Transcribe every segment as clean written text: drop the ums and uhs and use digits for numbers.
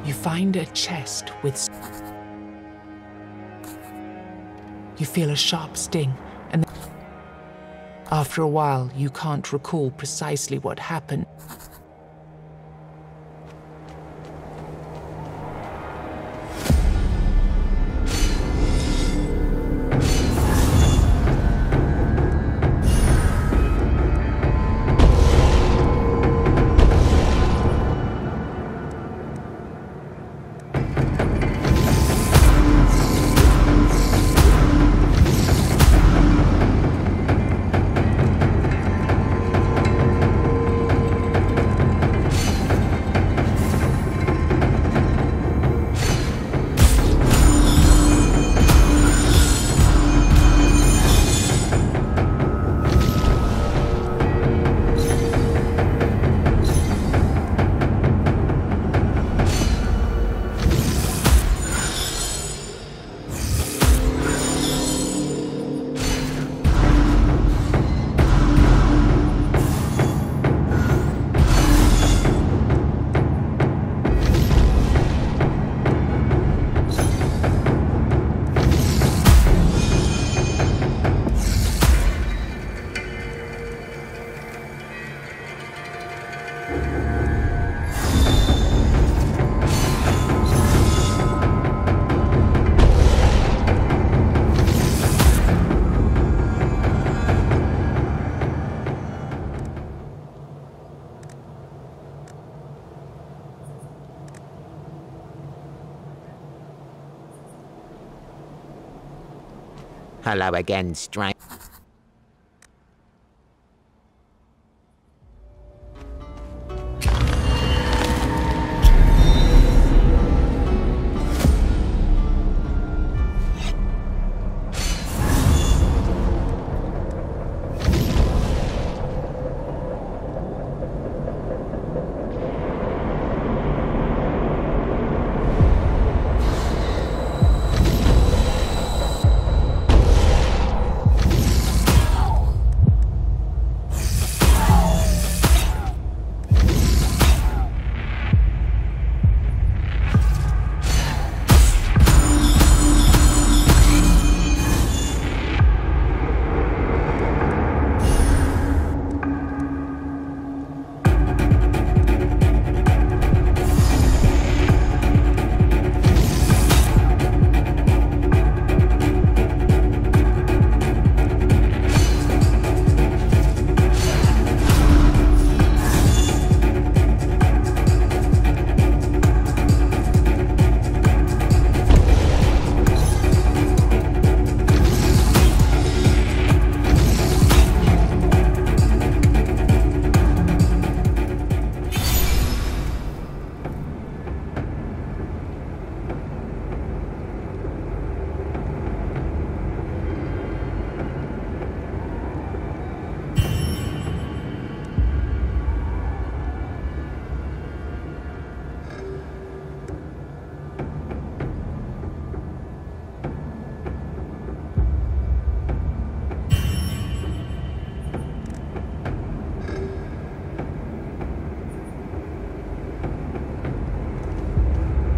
You find a chest with... You feel a sharp sting, and after a while, you can't recall precisely what happened. Hello again, stranger.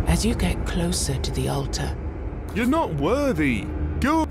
As you get closer to the altar, You're not worthy. Go.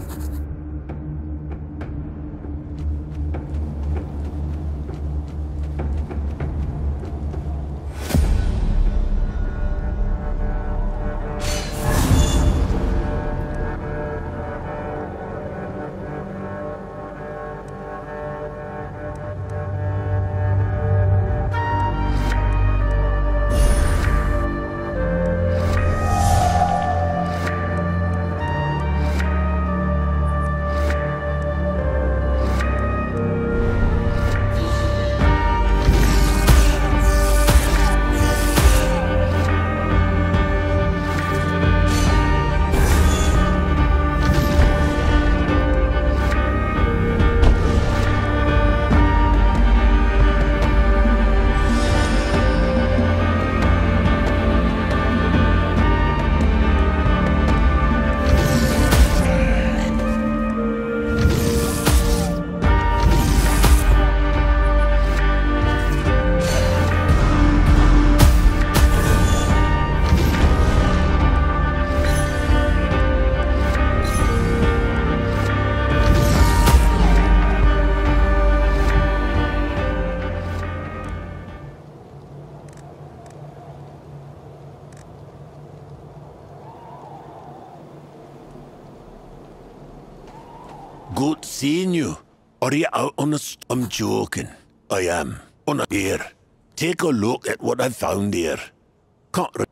seeing you. Are you out on the... I'm joking. I am. On a... Here. Take a look at what I found here. Can't...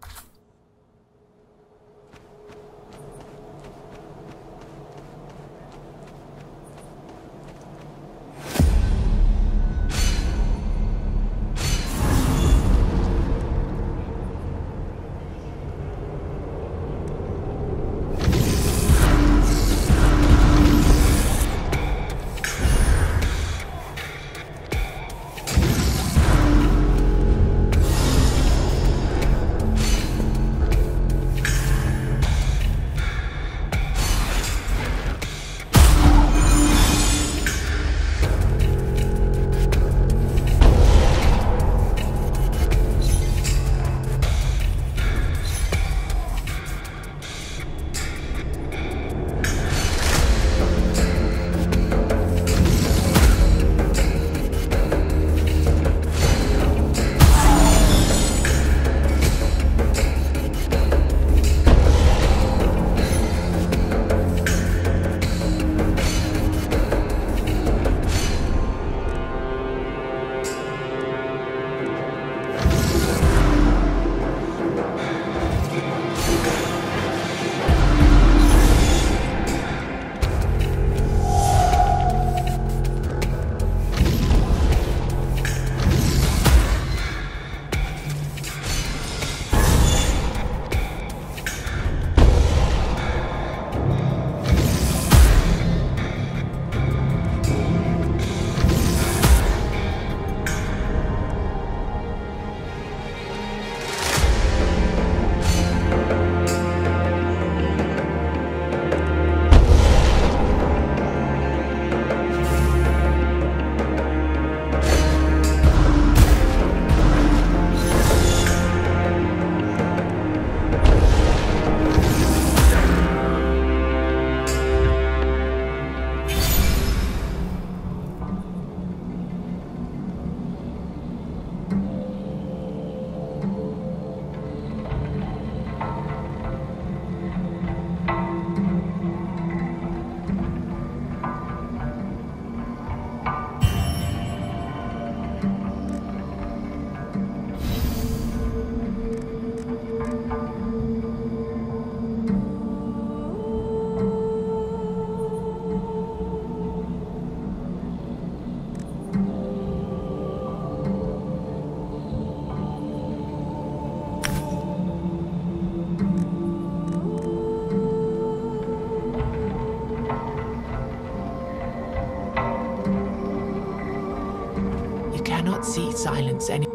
See silence any...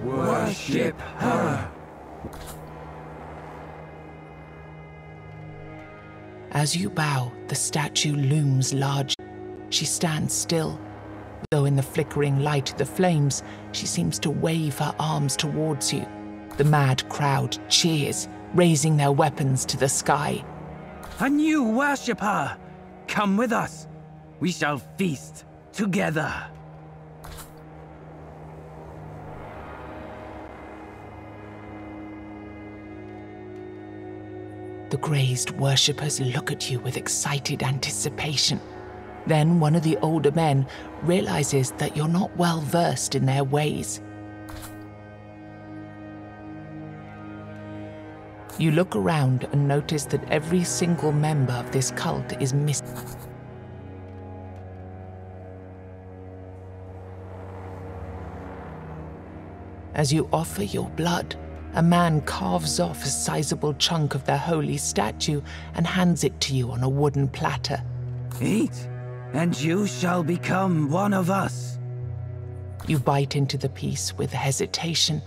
Worship her. As you bow, the statue looms large. She stands still, though in the flickering light of the flames, she seems to wave her arms towards you. The mad crowd cheers, raising their weapons to the sky. A new worshipper! Come with us. We shall feast together. The crazed worshippers look at you with excited anticipation. Then one of the older men realizes that you're not well versed in their ways. You look around and notice that every single member of this cult is missing. As you offer your blood, a man carves off a sizable chunk of their holy statue and hands it to you on a wooden platter. Eat, and you shall become one of us. You bite into the piece with hesitation,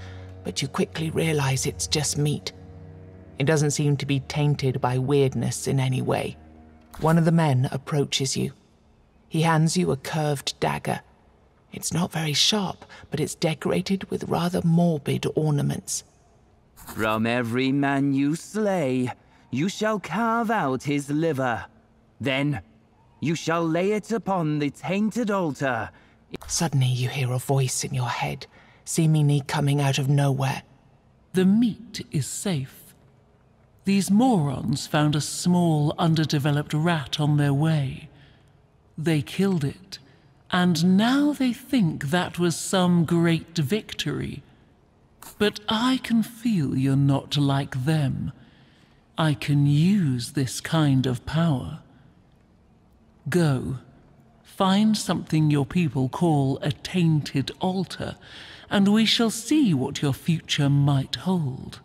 but you quickly realize it's just meat. It doesn't seem to be tainted by weirdness in any way. One of the men approaches you. He hands you a curved dagger. It's not very sharp, but it's decorated with rather morbid ornaments. From every man you slay, you shall carve out his liver. Then you shall lay it upon the tainted altar. Suddenly you hear a voice in your head, seemingly coming out of nowhere. The meat is safe. These morons found a small, underdeveloped rat on their way. They killed it, and now they think that was some great victory. But I can feel you're not like them. I can use this kind of power. Go, find something your people call a tainted altar, and we shall see what your future might hold.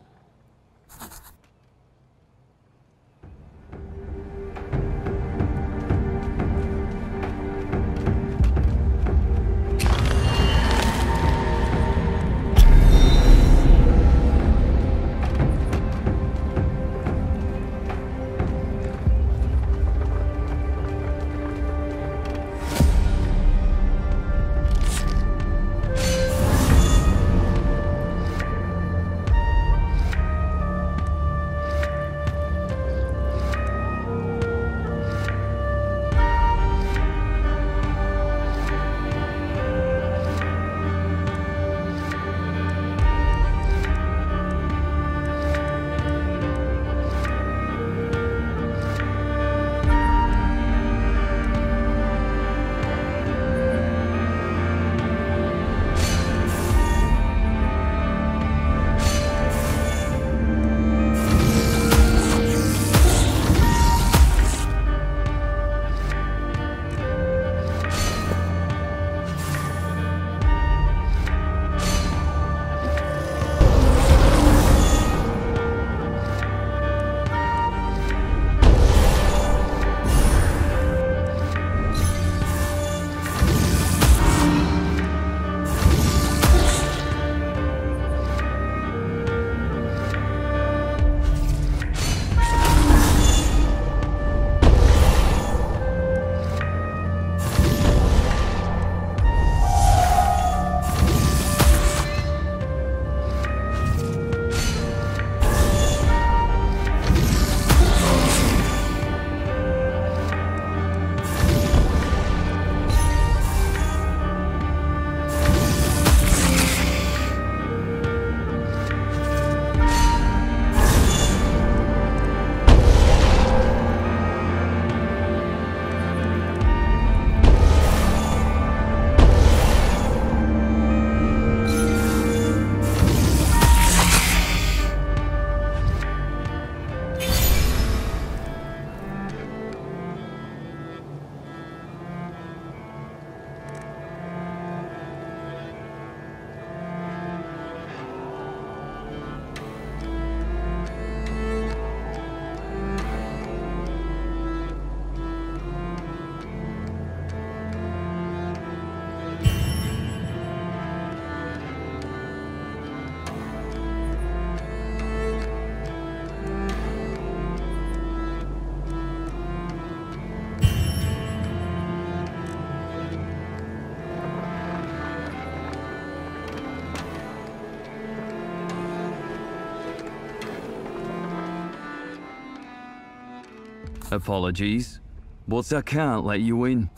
Apologies, but I can't let you in.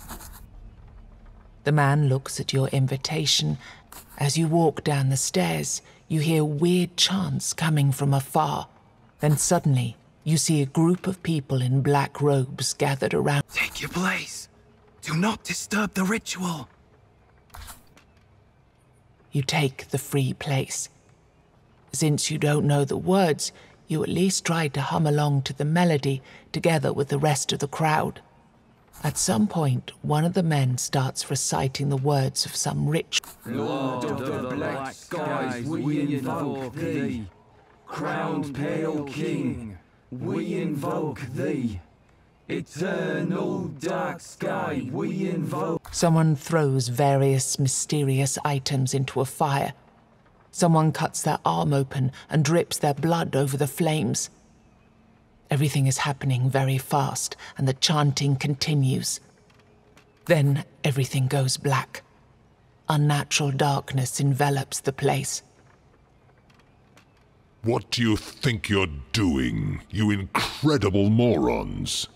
The man looks at your invitation. As you walk down the stairs, you hear weird chants coming from afar. Then suddenly, you see a group of people in black robes gathered around. Take your place. Do not disturb the ritual. You take the free place. Since you don't know the words, you at least try to hum along to the melody together with the rest of the crowd. At some point, one of the men starts reciting the words of some ritual. Lord of the black skies, we invoke thee. Crowned pale king, we invoke thee. Eternal dark sky, we invoke. Someone throws various mysterious items into a fire. Someone cuts their arm open and drips their blood over the flames. Everything is happening very fast, and the chanting continues. Then everything goes black. Unnatural darkness envelops the place. What do you think you're doing, you incredible morons?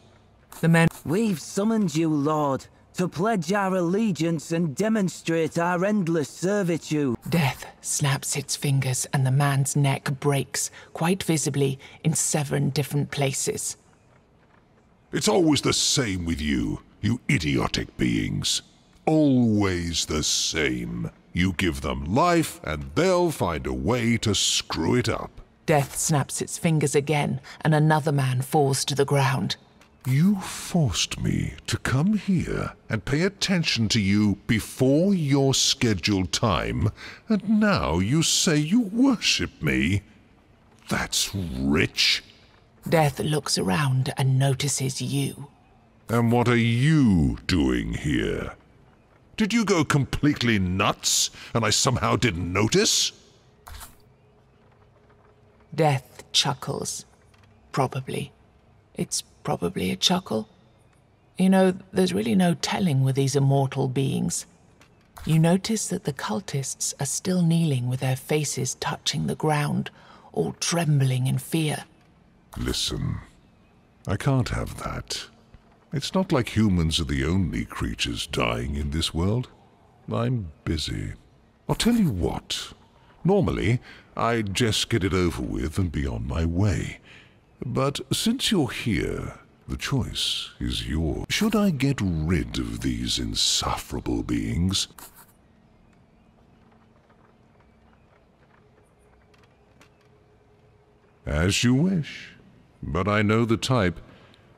The men... We've summoned you, Lord, to pledge our allegiance and demonstrate our endless servitude. Death snaps its fingers and the man's neck breaks, quite visibly, in 7 different places. It's always the same with you, you idiotic beings. Always the same. You give them life and they'll find a way to screw it up. Death snaps its fingers again and another man falls to the ground. You forced me to come here and pay attention to you before your scheduled time, and now you say you worship me? That's rich. Death looks around and notices you. And what are you doing here? Did you go completely nuts and I somehow didn't notice? Death chuckles. Probably. It's probably a chuckle. You know, there's really no telling with these immortal beings. You notice that the cultists are still kneeling with their faces touching the ground, all trembling in fear. Listen, I can't have that. It's not like humans are the only creatures dying in this world. I'm busy. I'll tell you what. Normally, I'd just get it over with and be on my way. But since you're here, the choice is yours. Should I get rid of these insufferable beings? As you wish. But I know the type.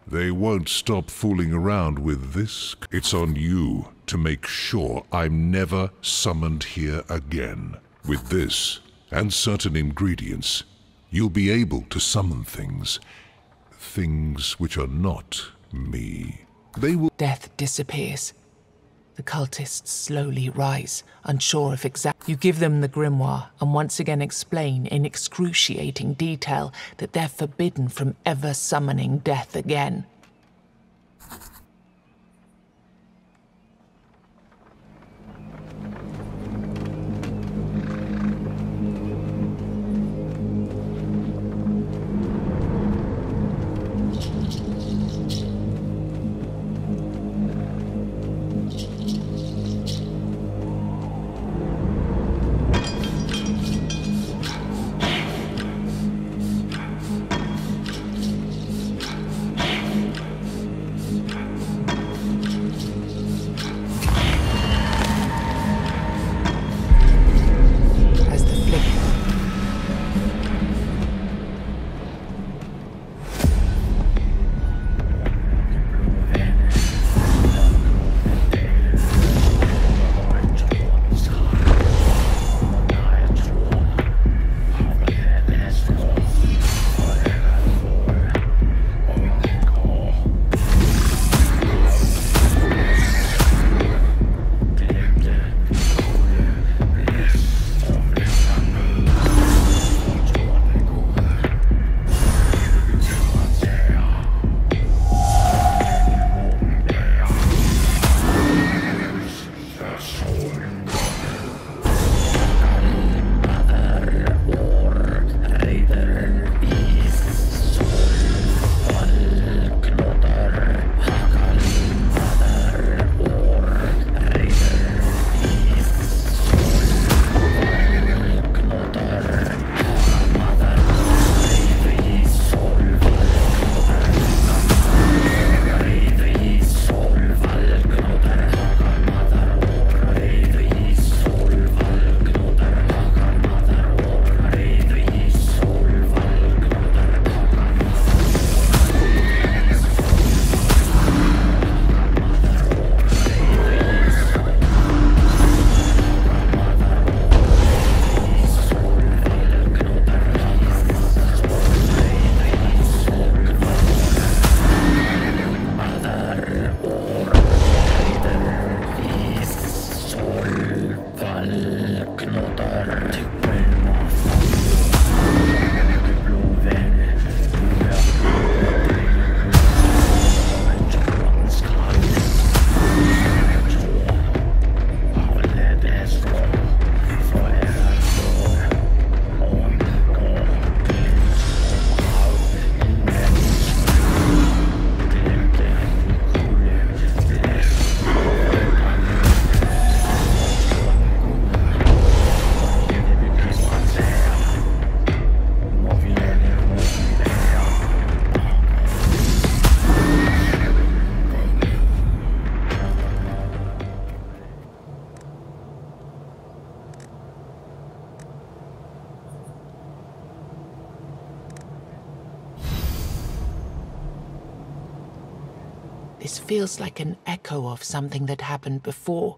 They won't stop fooling around with this. It's on you to make sure I'm never summoned here again. With this, and certain ingredients, you'll be able to summon things. Things which are not me. They will... Death disappears. The cultists slowly rise, unsure of exact... You give them the grimoire and once again explain in excruciating detail that they're forbidden from ever summoning death again. This feels like an echo of something that happened before.